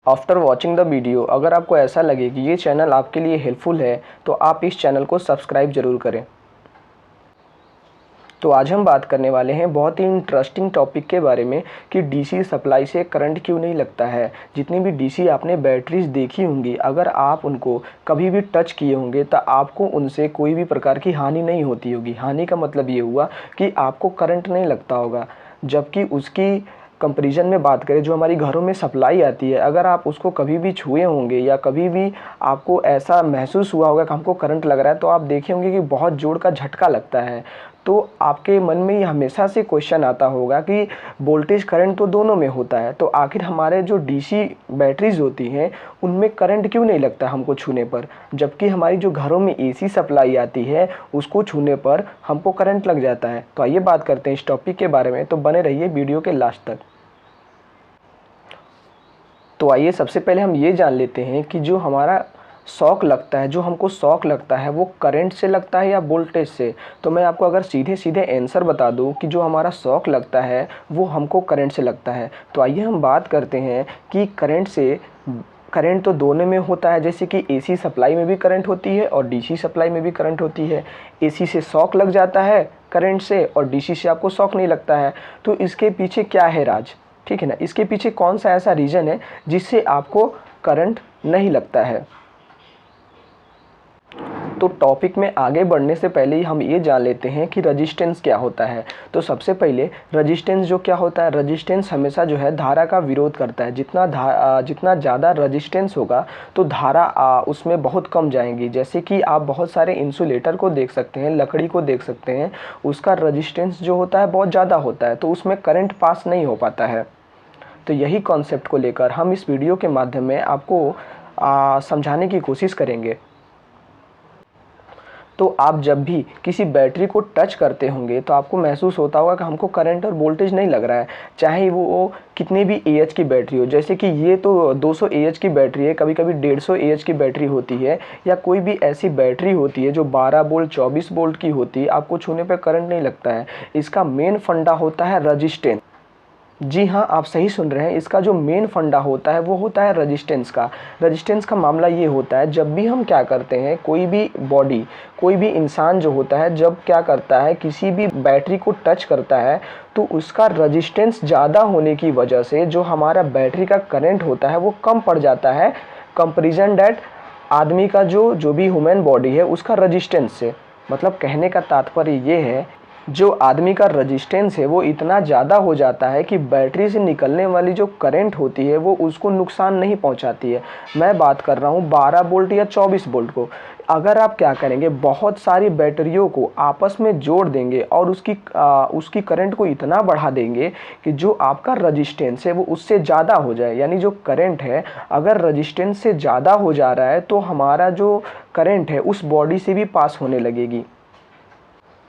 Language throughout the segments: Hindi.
आफ्टर वॉचिंग द वीडियो अगर आपको ऐसा लगे कि ये चैनल आपके लिए हेल्पफुल है तो आप इस चैनल को सब्सक्राइब ज़रूर करें। तो आज हम बात करने वाले हैं बहुत ही इंटरेस्टिंग टॉपिक के बारे में कि डीसी सप्लाई से करंट क्यों नहीं लगता है। जितनी भी डीसी आपने बैटरीज देखी होंगी, अगर आप उनको कभी भी टच किए होंगे तो आपको उनसे कोई भी प्रकार की हानि नहीं होती होगी। हानि का मतलब ये हुआ कि आपको करंट नहीं लगता होगा। जबकि उसकी कंपैरिजन में बात करें जो हमारी घरों में सप्लाई आती है, अगर आप उसको कभी भी छुए होंगे या कभी भी आपको ऐसा महसूस हुआ होगा कि हमको करंट लग रहा है, तो आप देखे होंगे कि बहुत जोर का झटका लगता है। तो आपके मन में ये हमेशा से क्वेश्चन आता होगा कि वोल्टेज करंट तो दोनों में होता है, तो आखिर हमारे जो डीसी बैटरीज होती हैं उनमें करंट क्यों नहीं लगता हमको छूने पर, जबकि हमारी जो घरों में एसी सप्लाई आती है उसको छूने पर हमको करंट लग जाता है। तो आइए बात करते हैं इस टॉपिक के बारे में, तो बने रहिए वीडियो के लास्ट तक। तो आइए सबसे पहले हम ये जान लेते हैं कि जो हमारा शॉक लगता है, जो हमको शॉक लगता है वो करंट से लगता है या वोल्टेज से। तो मैं आपको अगर सीधे सीधे आंसर बता दूं कि जो हमारा शॉक लगता है वो हमको करंट से लगता है। तो आइए हम बात करते हैं कि करंट तो दोनों में होता है, जैसे कि एसी सप्लाई में भी करंट होती है और डीसी सप्लाई में भी करंट होती है। एसी से शॉक लग जाता है करंट से और डीसी से आपको शॉक नहीं लगता है। तो इसके पीछे क्या है राज, ठीक है ना, इसके पीछे कौन सा ऐसा रीज़न है जिससे आपको करंट नहीं लगता है। तो टॉपिक में आगे बढ़ने से पहले ही हम ये जान लेते हैं कि रजिस्टेंस क्या होता है। तो सबसे पहले रजिस्टेंस जो क्या होता है, रजिस्टेंस हमेशा जो है धारा का विरोध करता है। जितना ज़्यादा रजिस्टेंस होगा तो धारा उसमें बहुत कम जाएंगी। जैसे कि आप बहुत सारे इंसुलेटर को देख सकते हैं, लकड़ी को देख सकते हैं, उसका रजिस्टेंस जो होता है बहुत ज़्यादा होता है, तो उसमें करंट पास नहीं हो पाता है। तो यही कॉन्सेप्ट को लेकर हम इस वीडियो के माध्यम में आपको समझाने की कोशिश करेंगे। तो आप जब भी किसी बैटरी को टच करते होंगे तो आपको महसूस होता होगा कि हमको करंट और वोल्टेज नहीं लग रहा है, चाहे वो कितने भी एएच की बैटरी हो। जैसे कि ये तो 200 एएच की बैटरी है, कभी कभी 150 एएच की बैटरी होती है, या कोई भी ऐसी बैटरी होती है जो 12 वोल्ट 24 वोल्ट की होती है, आपको छूने पर करंट नहीं लगता है। इसका मेन फंडा होता है रजिस्टेंस। जी हाँ, आप सही सुन रहे हैं, इसका जो मेन फंडा होता है वो होता है रजिस्टेंस का। रजिस्टेंस का मामला ये होता है, जब भी हम क्या करते हैं, कोई भी बॉडी, कोई भी इंसान जो होता है जब क्या करता है, किसी भी बैटरी को टच करता है तो उसका रजिस्टेंस ज़्यादा होने की वजह से जो हमारा बैटरी का करंट होता है वो कम पड़ जाता है कंपेरिजन दैट आदमी का जो भी ह्यूमन बॉडी है उसका रजिस्टेंस से। मतलब कहने का तात्पर्य ये है, जो आदमी का रजिस्टेंस है वो इतना ज़्यादा हो जाता है कि बैटरी से निकलने वाली जो करंट होती है वो उसको नुकसान नहीं पहुंचाती है। मैं बात कर रहा हूँ 12 वोल्ट या 24 वोल्ट को। अगर आप क्या करेंगे, बहुत सारी बैटरियों को आपस में जोड़ देंगे और उसकी करंट को इतना बढ़ा देंगे कि जो आपका रजिस्टेंस है वो उससे ज़्यादा हो जाए। यानी जो करंट है अगर रजिस्टेंस से ज़्यादा हो जा रहा है तो हमारा जो करंट है उस बॉडी से भी पास होने लगेगी।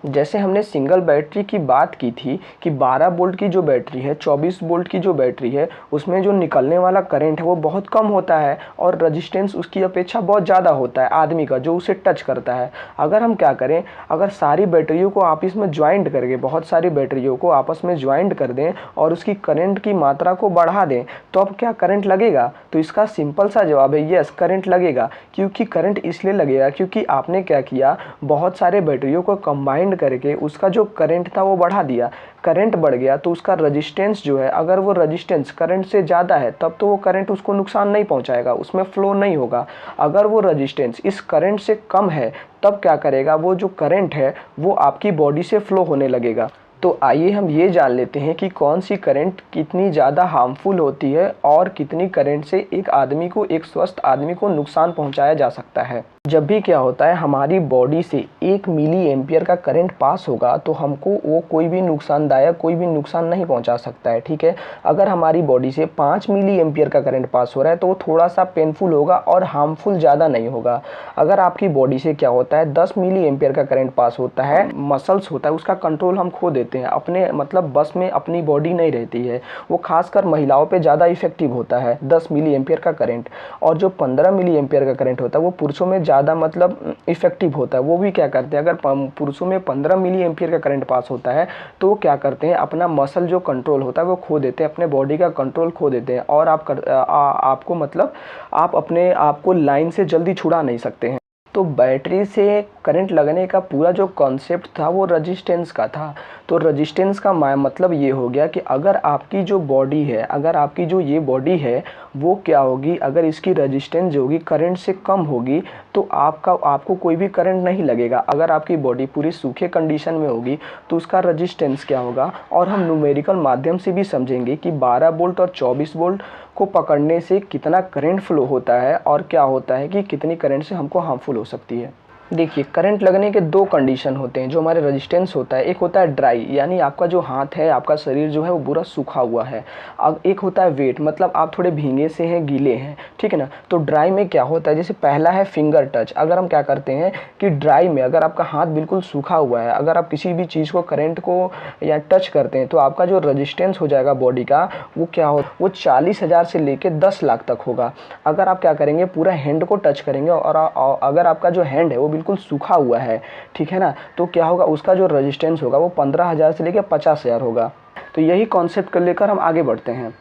जैसे हमने सिंगल बैटरी की बात की थी कि 12 वोल्ट की जो बैटरी है, 24 वोल्ट की जो बैटरी है, उसमें जो निकलने वाला करंट है वो बहुत कम होता है और रजिस्टेंस उसकी अपेक्षा बहुत ज़्यादा होता है आदमी का जो उसे टच करता है। अगर हम क्या करें, अगर सारी बैटरियों को आपस में ज्वाइंट करके, बहुत सारी बैटरियों को आपस में ज्वाइंट कर दें और उसकी करंट की मात्रा को बढ़ा दें, तो अब क्या करंट लगेगा? तो इसका सिंपल सा जवाब है यस, करंट लगेगा। क्योंकि करंट इसलिए लगेगा क्योंकि आपने क्या किया, बहुत सारे बैटरियों को कंबाइन करके उसका जो करंट था वो बढ़ा दिया। करंट बढ़ गया तो उसका रजिस्टेंस जो है, अगर वो रजिस्टेंस करंट से ज़्यादा है तब तो वो करंट उसको नुकसान नहीं पहुंचाएगा, उसमें फ्लो नहीं होगा। अगर वो रजिस्टेंस इस करंट से कम है तब क्या करेगा, वो जो करंट है वो आपकी बॉडी से फ्लो होने लगेगा। तो आइए हम ये जान लेते हैं कि कौन सी करंट कितनी ज़्यादा हार्मफुल होती है और कितनी करंट से एक आदमी को, एक स्वस्थ आदमी को नुकसान पहुंचाया जा सकता है। जब भी क्या होता है, हमारी बॉडी से 1 मिली एम्पियर का करंट पास होगा तो हमको वो कोई भी नुकसानदायक, कोई भी नुकसान नहीं पहुंचा सकता है, ठीक है। अगर हमारी बॉडी से 5 मिली एम्पियर का करंट पास हो रहा है तो वो थोड़ा सा पेनफुल होगा और हार्मफुल ज़्यादा नहीं होगा। अगर आपकी बॉडी से क्या होता है, 10 मिली एम्पियर का करंट पास होता है, मसल्स होता है, उसका कंट्रोल हम खो देते हैं, अपने मतलब बस में अपनी बॉडी नहीं रहती है। वो खासकर महिलाओं पे ज़्यादा इफेक्टिव होता है 10 मिली एम्पियर का करंट। और जो 15 मिली एम्पियर का करंट होता है वो पुरुषों में ज़्यादा मतलब इफ़ेक्टिव होता है। वो भी क्या करते हैं, अगर पुरुषों में 15 मिली एम्पियर का करंट पास होता है तो वो क्या करते हैं, अपना मसल जो कंट्रोल होता है वो खो देते हैं, अपने बॉडी का कंट्रोल खो देते हैं, और आपको मतलब आप अपने आप को लाइन से जल्दी छुड़ा नहीं सकते हैं। तो बैटरी से करंट लगने का पूरा जो कॉन्सेप्ट था वो रेजिस्टेंस का था। तो रेजिस्टेंस का मतलब ये हो गया कि अगर आपकी जो बॉडी है, अगर आपकी जो ये बॉडी है वो क्या होगी, अगर इसकी रेजिस्टेंस जो होगी करंट से कम होगी तो आपको कोई भी करंट नहीं लगेगा। अगर आपकी बॉडी पूरी सूखे कंडीशन में होगी तो उसका रेजिस्टेंस क्या होगा, और हम न्यूमेरिकल माध्यम से भी समझेंगे कि 12 वोल्ट और 24 वोल्ट को पकड़ने से कितना करंट फ्लो होता है और क्या होता है कि कितनी करंट से हमको हार्मफुल हो सकती है। देखिए, करंट लगने के दो कंडीशन होते हैं। जो हमारे रेजिस्टेंस होता है, एक होता है ड्राई, यानी आपका जो हाथ है, आपका शरीर जो है वो पूरा सूखा हुआ है। अब एक होता है वेट, मतलब आप थोड़े भीगे से हैं, गीले हैं, ठीक है ना। तो ड्राई में क्या होता है, जैसे पहला है फिंगर टच। अगर हम क्या करते हैं कि ड्राई में अगर आपका हाथ बिल्कुल सूखा हुआ है, अगर आप किसी भी चीज़ को, करंट को या टच करते हैं तो आपका जो रजिस्टेंस हो जाएगा बॉडी का वो क्या हो, वो 40,000 से लेके 10 लाख तक होगा। अगर आप क्या करेंगे, पूरा हैंड को टच करेंगे और अगर आपका जो हैंड है वो बिल्कुल सूखा हुआ है, ठीक है ना, तो क्या होगा, उसका जो रेजिस्टेंस होगा वो 15,000 से लेकर 50,000 होगा। तो यही कॉन्सेप्ट को लेकर हम आगे बढ़ते हैं।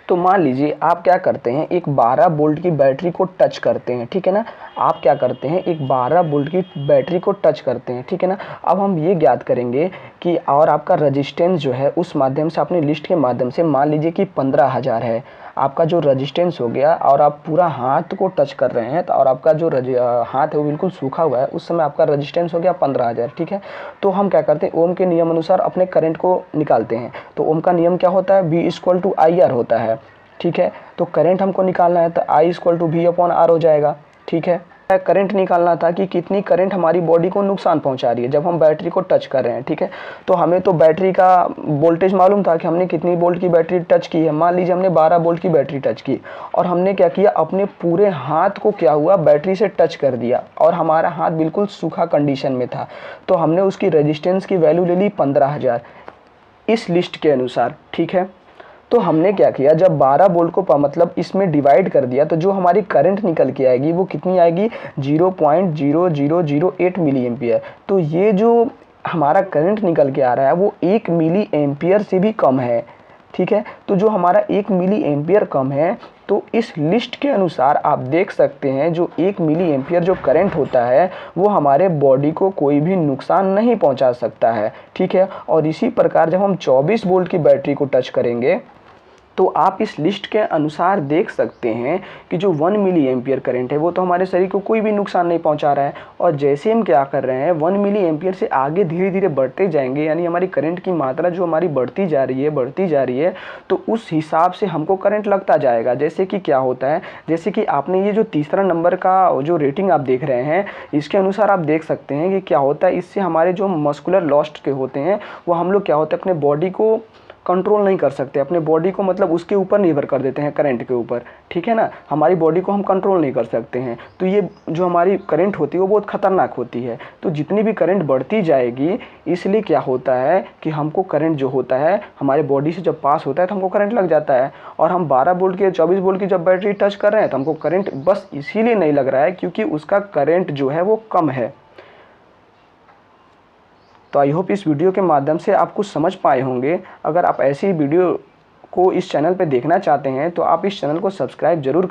तो मान लीजिए आप क्या करते हैं, एक 12 वोल्ट की बैटरी को टच करते हैं, ठीक है ना। आप क्या करते हैं, एक 12 वोल्ट की बैटरी को टच करते हैं, ठीक है ना। अब हम ये ज्ञात करेंगे कि और आपका रेजिस्टेंस जो है उस माध्यम से, अपने लिस्ट के माध्यम से मान लीजिए कि 15,000 है आपका जो रेजिस्टेंस हो गया, और आप पूरा हाथ को टच कर रहे हैं, तो और आपका जो हाथ है वो बिल्कुल सूखा हुआ है, उस समय आपका रेजिस्टेंस हो गया 15,000, ठीक है। तो हम क्या करते हैं, ओम के नियम अनुसार अपने करंट को निकालते हैं। तो ओम का नियम क्या होता है, V=IR होता है, ठीक है। तो करंट हमको निकालना है तो I=V/R हो जाएगा, ठीक है। करंट निकालना था कि कितनी करंट हमारी बॉडी को नुकसान पहुंचा रही है जब हम बैटरी को टच कर रहे हैं, ठीक है। तो हमें तो बैटरी का वोल्टेज मालूम था कि हमने कितनी वोल्ट की बैटरी टच की है। मान लीजिए हमने 12 वोल्ट की बैटरी टच की, और हमने क्या किया, अपने पूरे हाथ को क्या हुआ, बैटरी से टच कर दिया, और हमारा हाथ बिल्कुल सूखा कंडीशन में था। तो हमने उसकी रेजिस्टेंस की वैल्यू ले ली 15,000 इस लिस्ट के अनुसार, ठीक है। तो हमने क्या किया, जब 12 वोल्ट को मतलब इसमें डिवाइड कर दिया तो जो हमारी करंट निकल के आएगी वो कितनी आएगी, 0.0008 मिली एम्पियर। तो ये जो हमारा करंट निकल के आ रहा है वो 1 मिली एम्पियर से भी कम है, ठीक है। तो जो हमारा 1 मिली एम्पियर कम है, तो इस लिस्ट के अनुसार आप देख सकते हैं जो 1 मिली एम्पियर जो करंट होता है वो हमारे बॉडी को कोई भी नुकसान नहीं पहुंचा सकता है, ठीक है। और इसी प्रकार जब हम 24 वोल्ट की बैटरी को टच करेंगे तो आप इस लिस्ट के अनुसार देख सकते हैं कि जो 1 मिली एम्पियर करंट है वो तो हमारे शरीर को कोई भी नुकसान नहीं पहुंचा रहा है। और जैसे हम क्या कर रहे हैं, 1 मिली एम्पियर से आगे धीरे धीरे बढ़ते जाएंगे, यानी हमारी करंट की मात्रा जो हमारी बढ़ती जा रही है, तो उस हिसाब से हमको करंट लगता जाएगा। जैसे कि क्या होता है, जैसे कि आपने ये जो तीसरा नंबर का जो रेटिंग आप देख रहे हैं, इसके अनुसार आप देख सकते हैं कि क्या होता है, इससे हमारे जो मस्कुलर लॉस्ट के होते हैं वो हम लोग क्या होता है, अपने बॉडी को कंट्रोल नहीं कर सकते, अपने बॉडी को मतलब उसके ऊपर निर्भर कर देते हैं, करंट के ऊपर, ठीक है ना। हमारी बॉडी को हम कंट्रोल नहीं कर सकते हैं। तो ये जो हमारी करंट होती है वो बहुत ख़तरनाक होती है। तो जितनी भी करंट बढ़ती जाएगी, इसलिए क्या होता है कि हमको करंट जो होता है हमारे बॉडी से जब पास होता है तो हमको करंट लग जाता है। और हम 12 वोल्ट की 24 वोल्ट की जब बैटरी टच कर रहे हैं तो हमको करंट बस इसीलिए नहीं लग रहा है क्योंकि उसका करंट जो है वो कम है। तो आई होप इस वीडियो के माध्यम से आप कुछ समझ पाए होंगे। अगर आप ऐसी वीडियो को इस चैनल पे देखना चाहते हैं तो आप इस चैनल को सब्सक्राइब जरूर